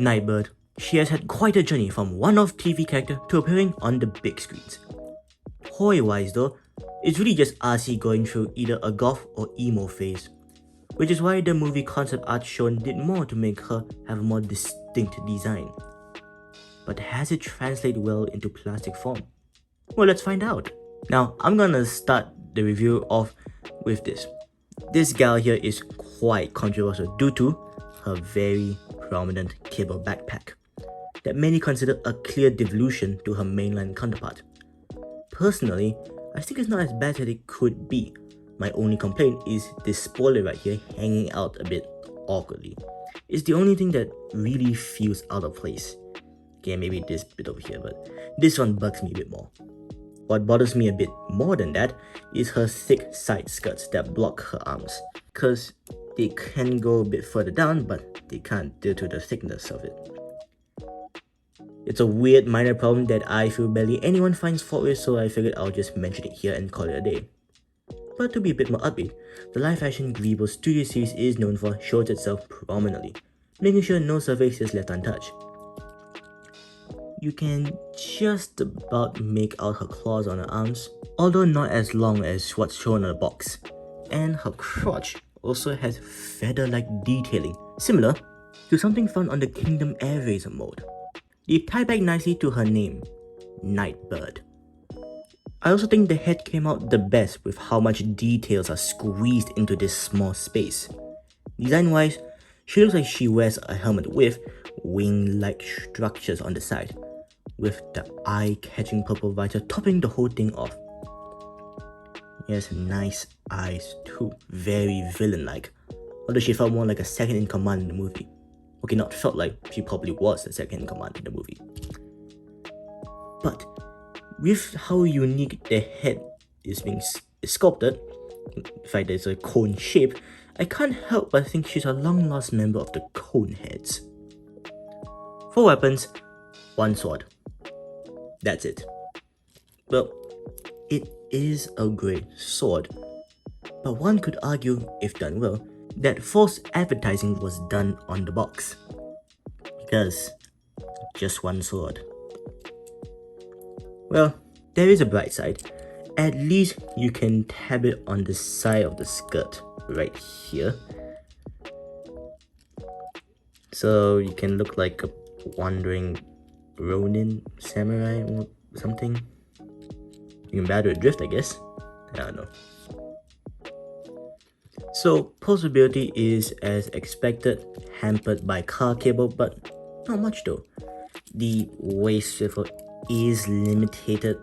Nightbird, she has had quite a journey from one-off TV character to appearing on the big screens. Toy-wise though, it's really just RC going through either a goth or emo phase, which is why the movie concept art shown did more to make her have a more distinct design. But has it translated well into plastic form? Well, let's find out. Now, I'm gonna start the review off with this. This gal here is quite controversial due to her very prominent cable backpack that many consider a clear devolution to her mainline counterpart. Personally, I think it's not as bad as it could be. My only complaint is this spoiler right here hanging out a bit awkwardly. It's the only thing that really feels out of place. Okay, maybe this bit over here, but this one bugs me a bit more. What bothers me a bit more than that is her thick side skirts that block her arms, cause they can go a bit further down, but they can't due to the thickness of it. It's a weird minor problem that I feel barely anyone finds fault with, so I figured I'll just mention it here and call it a day. But to be a bit more upbeat, the live-action Gleebo Studio series is known for shows itself prominently, making sure no surface is left untouched. You can just about make out her claws on her arms, although not as long as what's shown on the box. And her crotch also has feather-like detailing, similar to something found on the Kingdom Air Razor mode. They tie back nicely to her name, Nightbird. I also think the head came out the best with how much details are squeezed into this small space. Design-wise, she looks like she wears a helmet with wing-like structures on the side, with the eye-catching purple visor topping the whole thing off. She has nice eyes too, very villain-like, although she felt more like a second-in-command in the movie. Okay, not felt like, she probably was the second-in-command in the movie. But with how unique the head is being sculpted, in fact there's a cone shape, I can't help but think she's a long-lost member of the Coneheads. For weapons, one sword. That's it. Well, it is a great sword, but one could argue, if done well, that false advertising was done on the box. Because just one sword. Well, there is a bright side. At least you can tab it on the side of the skirt, right here. So you can look like a wandering Ronin samurai or something. You can battle a drift, I guess. I don't know. So posability is as expected, hampered by car cable, but not much though. The waist swivel is limited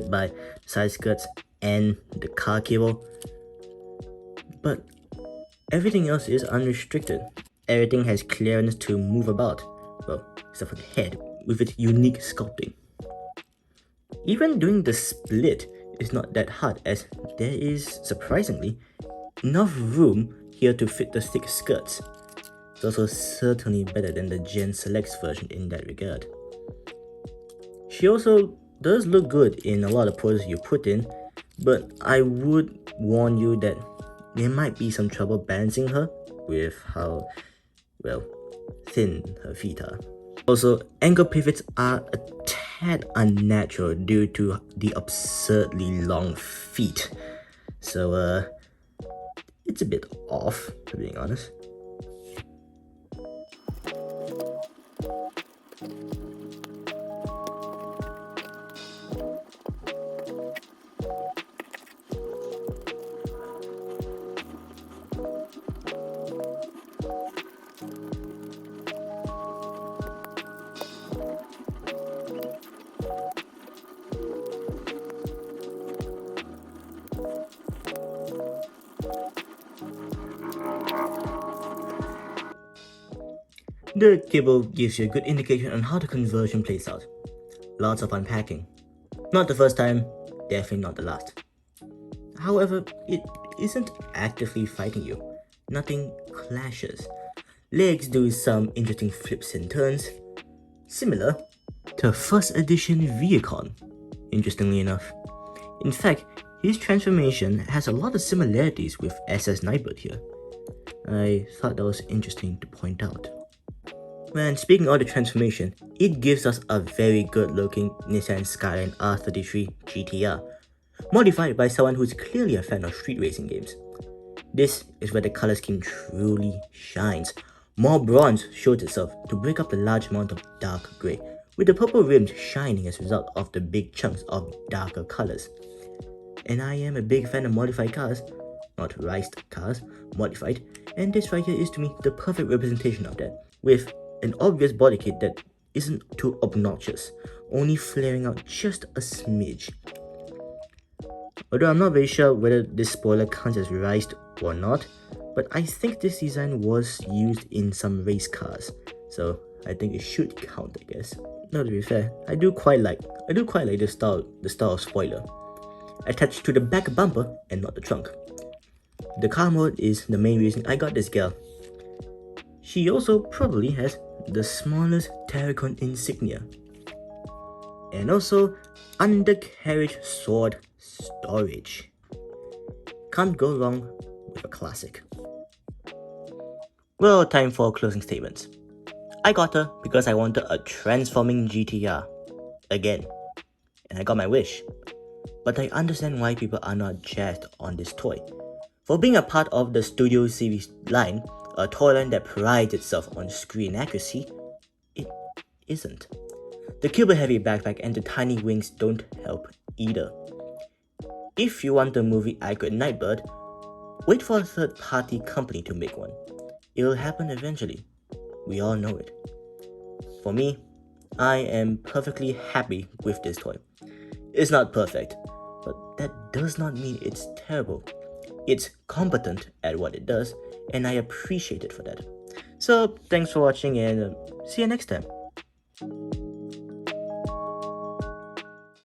by side skirts and the car cable, but everything else is unrestricted. Everything has clearance to move about, well, except for the head, with its unique sculpting. Even doing the split is not that hard, as there is, surprisingly, enough room here to fit the thick skirts. It's also certainly better than the Gen Selects version in that regard. She also does look good in a lot of poses you put in, but I would warn you that there might be some trouble balancing her with how, well, thin her feet are. Also, ankle pivots are a tad unnatural due to the absurdly long feet. So, it's a bit off, to being honest. The cable gives you a good indication on how the conversion plays out. Lots of unpacking. Not the first time, definitely not the last. However, it isn't actively fighting you. Nothing clashes. Legs do some interesting flips and turns, similar to first edition Viacon, interestingly enough. In fact, his transformation has a lot of similarities with SS Nightbird here. I thought that was interesting to point out. Man, speaking of the transformation, it gives us a very good looking Nissan Skyline R33 GTR, modified by someone who's clearly a fan of street racing games. This is where the color scheme truly shines. More bronze shows itself to break up the large amount of dark grey, with the purple rims shining as a result of the big chunks of darker colors. And I am a big fan of modified cars, not raced cars, modified, and this right here is to me the perfect representation of that, with an obvious body kit that isn't too obnoxious, only flaring out just a smidge. Although I'm not very sure whether this spoiler counts as raced or not, but I think this design was used in some race cars, so I think it should count, I guess. No, to be fair, I do quite like the style of spoiler attached to the back bumper and not the trunk. The car mode is the main reason I got this girl. She also probably has the smallest Terracon insignia. And also undercarriage sword storage. Can't go wrong with a classic. Well, time for closing statements. I got her because I wanted a transforming GTR. Again. And I got my wish. But I understand why people are not jazzed on this toy. For being a part of the Studio Series line, a toy line that prides itself on screen accuracy, it isn't. The Cuba Heavy backpack and the tiny wings don't help either. If you want a movie accurate Nightbird, wait for a third-party company to make one. It'll happen eventually. We all know it. For me, I am perfectly happy with this toy. It's not perfect, but that does not mean it's terrible. It's competent at what it does, and I appreciate it for that. So, thanks for watching and see you next time.